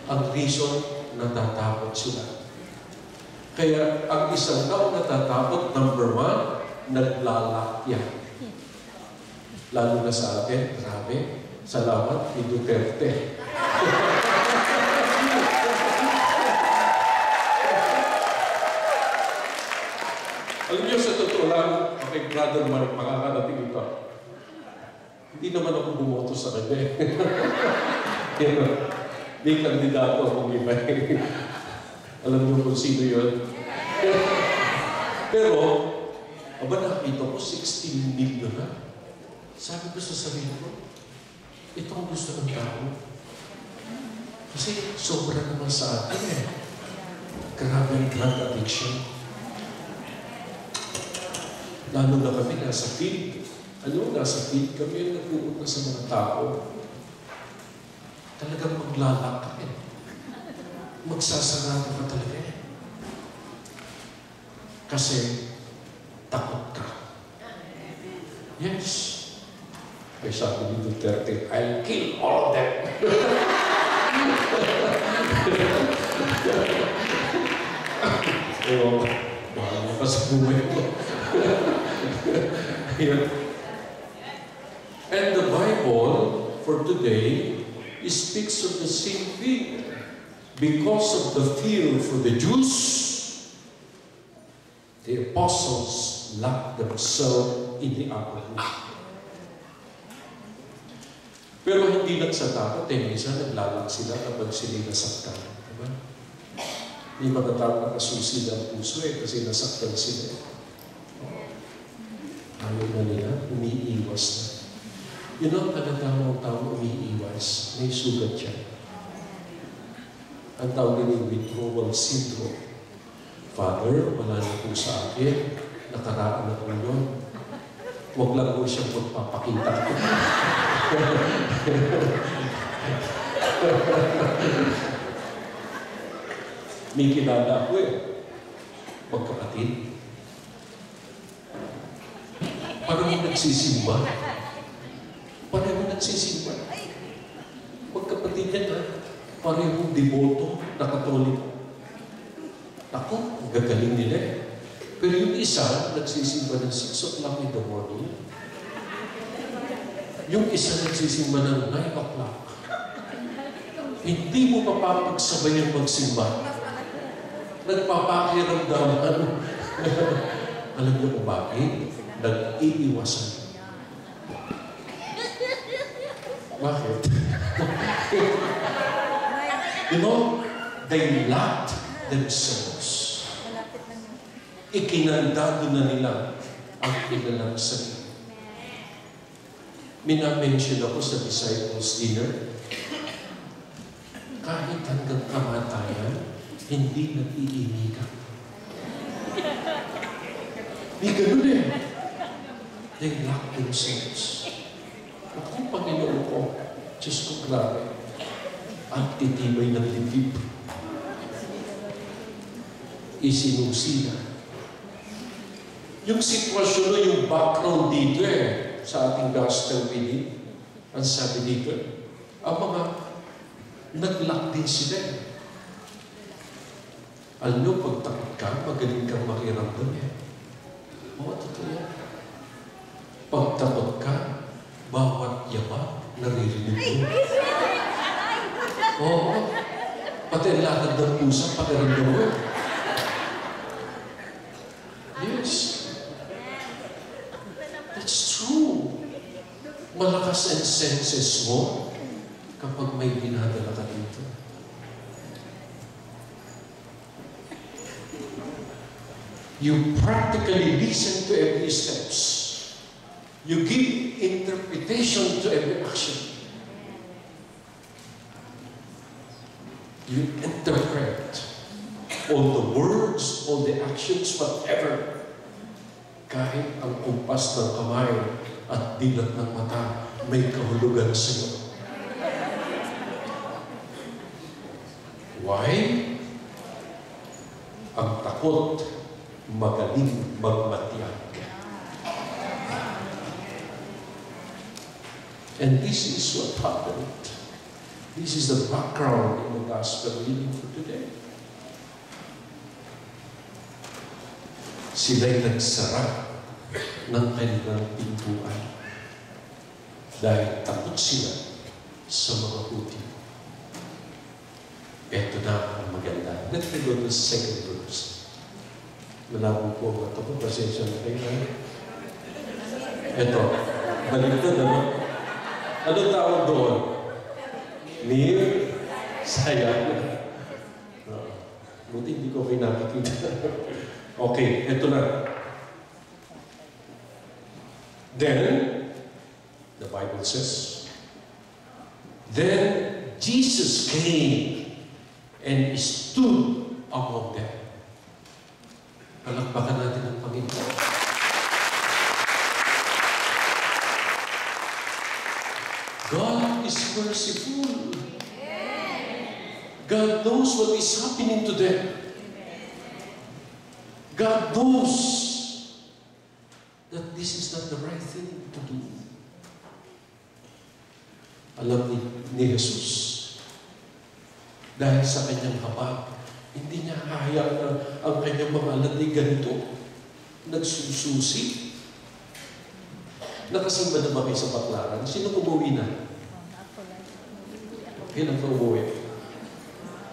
Ang reason, natatakot sila. Kaya ang isang tao natatakot, number one, naglalakyan. Lalo na sa atin, grabe, salamat ni Duterte. Alam niyo, sa totoo lang, okay, Brother Mark, makakarating ito. Hindi naman ako bumoto sa kanya. May kandidato akong iba. Alam niyo kung sino yun? Pero, aba nakita ko, 16 million na. Sabi ko sa sarili ko, ito ang gusto ng tao. Kasi sobra naman sa atin eh. Grabe ang drug addiction. Lalo na kami nasa field. Nasa field kami yung nagpupunta sa mga tao. Talagang maglalak kami. Magsasarado ka talaga eh. Kasi takot ka. Yes. Kaya sabi ni Duterte, I'll kill all of them. Ewan ko, mahal pa sa buhay ko. And the Bible, for today, speaks of the same thing. Because of the fear for the Jews, the apostles locked themselves in the upper room. Pero hindi lang sa takot, minsan naglalak sila kapag sila nasaktan. Diba? May mga tao nakasusi ng puso kasi nasaktan sila. Ayaw na nila, umiiwas na. Yun ang talagang tao umiiwas. May sugat siya. Ang tawag din withdrawal syndrome. Father, wala na po sa akin. Nakaraan na po yun. Huwag lang po siyang magpapakita. May kilala ako magkapatid. Parang nagsisimba. Magkapatid yan parehong devoto na Katoliko. Ako, gagaling nila eh. Pero yung isa, nagsisimba ng 6 o'clock in the morning. Yung isa nagsisimba ng 9 o'clock. Hindi mo mapapagsabay ang magsimba. Nagpapakiramdaman. Alam niyo kung bakit? Nag-iiwasan. Bakit? You know, they lacked themselves. Ikinandado na nila ang kanilang sarili. Minamention ako sa disciples dinner. Kahit hanggang kamatayan, hindi nag-iimigan. May ganun eh. They lack themselves. Ako, Panginoon ko, Diyos ko, grabe. Ang titibay ng libib. Isinusina. Yung sitwasyon o yung background dito sa ating gospel reading, ang sabi dito, ang mga nag-lock din sila. Alam nyo, pag takot ka, magaling kang makiramdam Oo, totoo yan. Pag takot ka, bawat yaba, naririnig mo. Oo. Pati ang lakad ng pusa, pakiramdam mo. Yes. That's true. Malakas ang senses mo kapag may dinadala ka dito. You practically listen to every steps. You give interpretation to every action. You interpret all the words, all the actions, whatever. Kahit ang kumpas ng kamay at dilat ng mata, may kahulugan sa iyo. Why? Ang takot, magaling magmatiyag. And this is what happened. This is the background in the gospel reading for today. Sila'y nagsara ng kanilang pintuan dahil takot sila sa mga Hudyo. Ito na ang maganda. Let's go to the second verse. Malabo po ang ito po. Pasensya na kayo. Ito. Baliktad naman. Ano tawag doon? Near sayang. Buti hindi ko kayo nakikita. Okay, ito na. Then, the Bible says, then Jesus came and stood among them. Palakpakan natin ang Panginoon. God is merciful. God knows what is happening to them. God knows that this is not the right thing to do. Alam ni Jesus, dahil sa kanyang kapag, hindi niya hayaan na ang kanyang mga alad ay ganito. Nagsususi. Nakasimba na ba kayo sa Baklaran? Sino umuwi na? Kailan ka umuwi?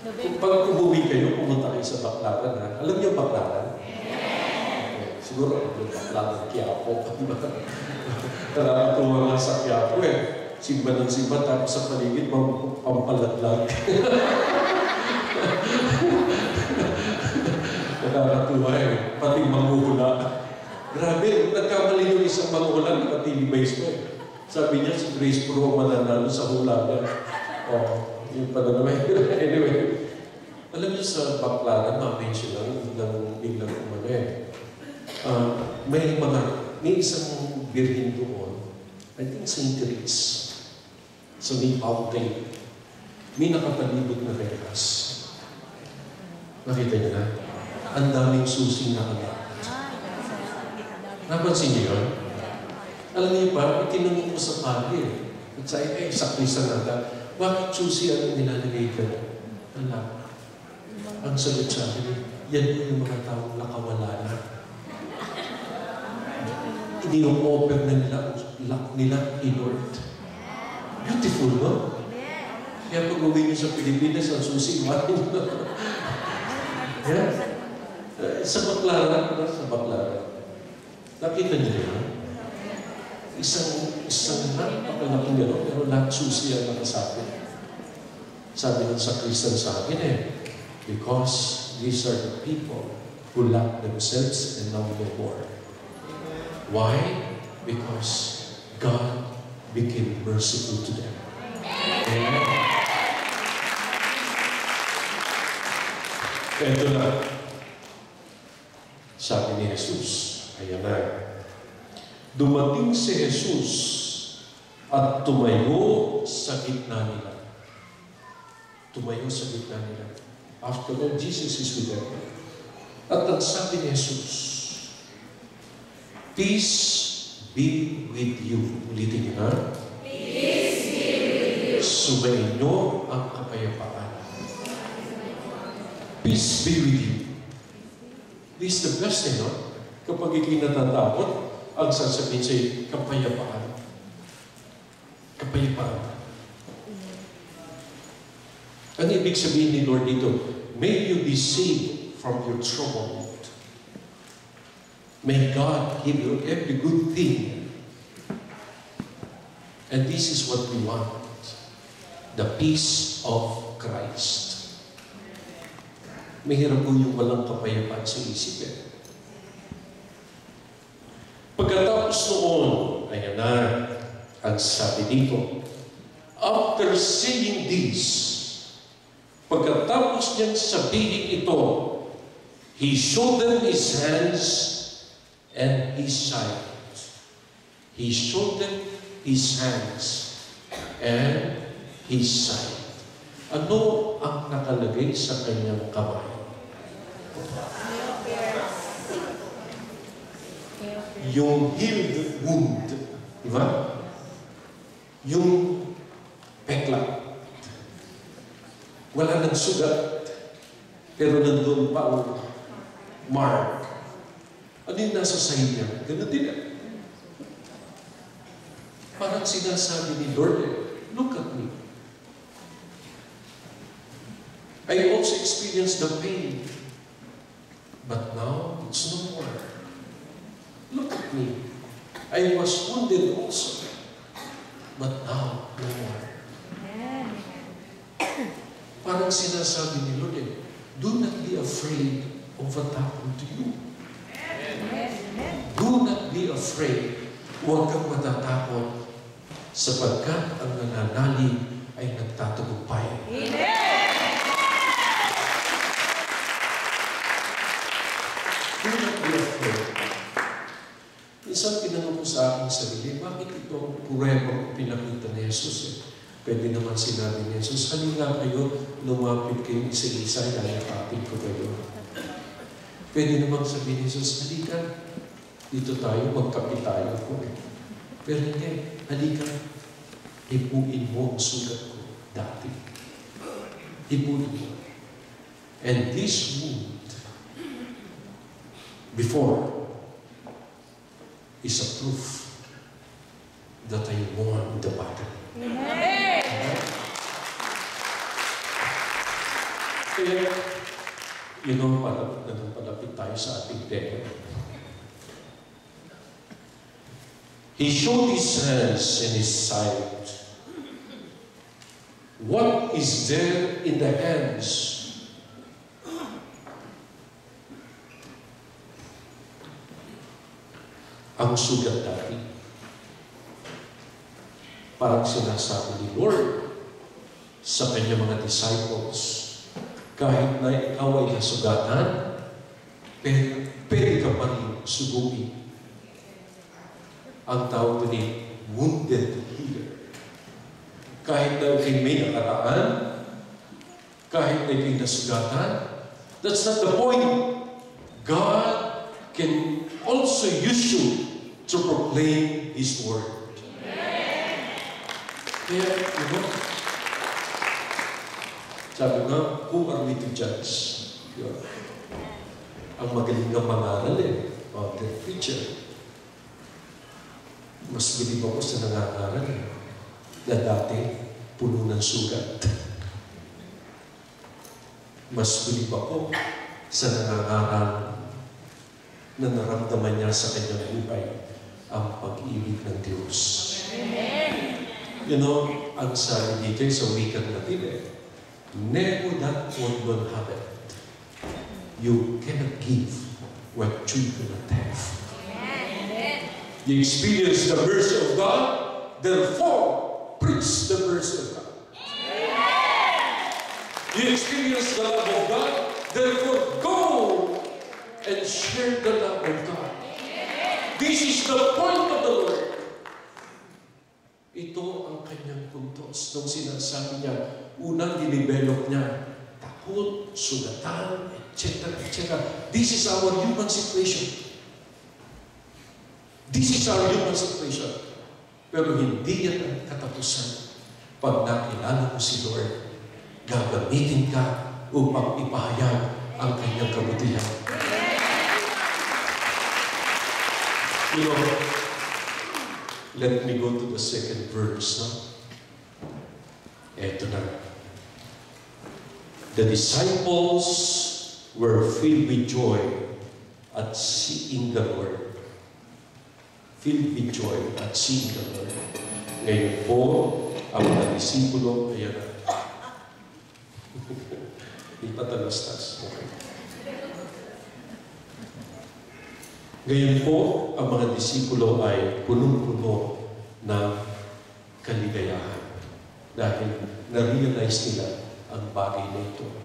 Kung pag umuwi kayo, pumunta kayo sa Baklaran, ha? Alam niyo Baklaran? Okay. Siguro ang Baklaran, Quiapo. Nakakatuwa nga sa Quiapo eh. Simba ng simba, tapos sa paligid, pampaladlag. Nakakatuwa eh. Pati manguhula. Grabe, nagkamali yung isang manguhula, nakatilibase ko eh. Sabi niya, si Grace Puro mananalo sa hula niya. Oh, yun pa na naman. Anyway, alam niyo sa Baklaran, ma-mention lang biglang umano eh. May isang birhin doon, I think St. Therese, sa may fountain. May nakapalibot na rekas. Nakita niyo na? Ang daming susing nakalakad. Napansin niyo yun? Alam niyo ba, itinanong ko sa pali. At sa sakrisan natin, bakit susi ang nilalagay ka? Alam. Ang sagot sa akin, yan po yung mga taong nakawala na. Ini-offer na nila in Lord. Beautiful, no? Kaya pag uwi niyo sa Pilipinas, ang susi, iwanin mo. Yeah. Sa Baklaran. Nakita niyo yun? Isang napakalaking gano'n, pero lahat susi ang nakasabi. Sabi ng sakristan sa akin eh, because these are the people who love themselves and know no more. Why? Because God became merciful to them. Amen. Ito na. Sabi ni Jesus, ayan na. Dumating si Jesus at tumayo sa gitna nila. Tumayo sa gitna nila. After all, Jesus is with them. At nagsabi ni Jesus, peace be with you. Ulitin niyo na. Peace be with you. Sumainyo ang kapayapaan. Peace be with you. This is the best thing, no? Kapag ikay natatakot, ang sasabihin sa'yo, kapayapaan. Kapayapaan. Ang ibig sabihin ni Lord dito, may you be saved from your trouble. May God give you every good thing. And this is what we want. The peace of Christ. Mahirap po yung walang kapayapaan sa isip eh. Pagkatapos noon, ayan na, ang sabi dito, after saying this, pagkatapos niyang sabihin ito, He showed them His hands and His side. He showed them His hands and His side. Ano ang nakalagay sa kanyang kamay? Yung healed wound. Diba? Yung pekla. Wala nang sugat. Pero nandun pa ang mark. Ano yung nasa sahig niya? Ganun din. Parang sinasabi ni Lord, look at me. I also experienced the pain. But now, it's no more. Look at me. I was wounded also. But now, no more. Parang sinasabi ni Lord, do not be afraid of what happened to you. Do not be afraid. Huwag kang matatakot sapagkat ang nananalig ay nagtatagumpay. Do not be afraid. Isang tinanong ko sa aking sarili, bakit itong puremang pinakita ni Jesus? Pwede naman sinabi ni Jesus, halina kayo, lumapit kayo isa-isa, yayakapin ko kayo. Pwede naman sabihin ni Jesus, halika, dito tayo, magkapit tayo ko. Pero hindi, halika, hipuin mo ang sugat ko dati. Hipuin mo. And this wound, before, is a proof that I won the battle. Amen. Kaya, palapit tayo sa ating tema. He showed his hands and his side. What is there in the hands? Ang sugat dati. Parang sinasabi ni Lord sa kanyang mga disciples, kahit na ikaw ay nasugatan, pwede ka pa rin sugupin. Ang tawag ni wounded healer. Kahit na ikay may nakaraan, kahit na ikay nasugatan, that's not the point. God can also use you to proclaim His Word. Kaya, sabi nga, who are we to judge? Ang magaling na pangaral of the preacher. Mas bilib ako sa nangangaral na dati puno ng sugat. Mas bilib ako sa nangangaral na naramdaman niya sa kanyang buhay ang pag-ibig ng Diyos. Ang sabi dito sa wikang Latin, never that one will have it. You cannot give what you cannot have. You experience the mercy of God, therefore, preach the mercy of God. You experience the love of God, therefore, go and share the love of God. This is the point of the Lord. Ito ang kanyang puntos. Nung sinasabi niya, unang dinevelop niya, takot, sugatan, etc., etc. This is our human situation. This is our human situation. Pero hindi yan ang katapusan. Pag nakilala mo si Lord, gagamitin ka upang ipahayag ang kanyang kabutihan. Let me go to the second verse. Eto na. The disciples were filled with joy at seeing the Lord. Filled with joy at seeing the Lord. Ngayon po, ang mga disipulo, ayan na. Hindi pa talastas. Okay. Ngayon po, ang mga disipulo ay punong-puno ng kaligayahan dahil na-realize nila ang bagay na ito.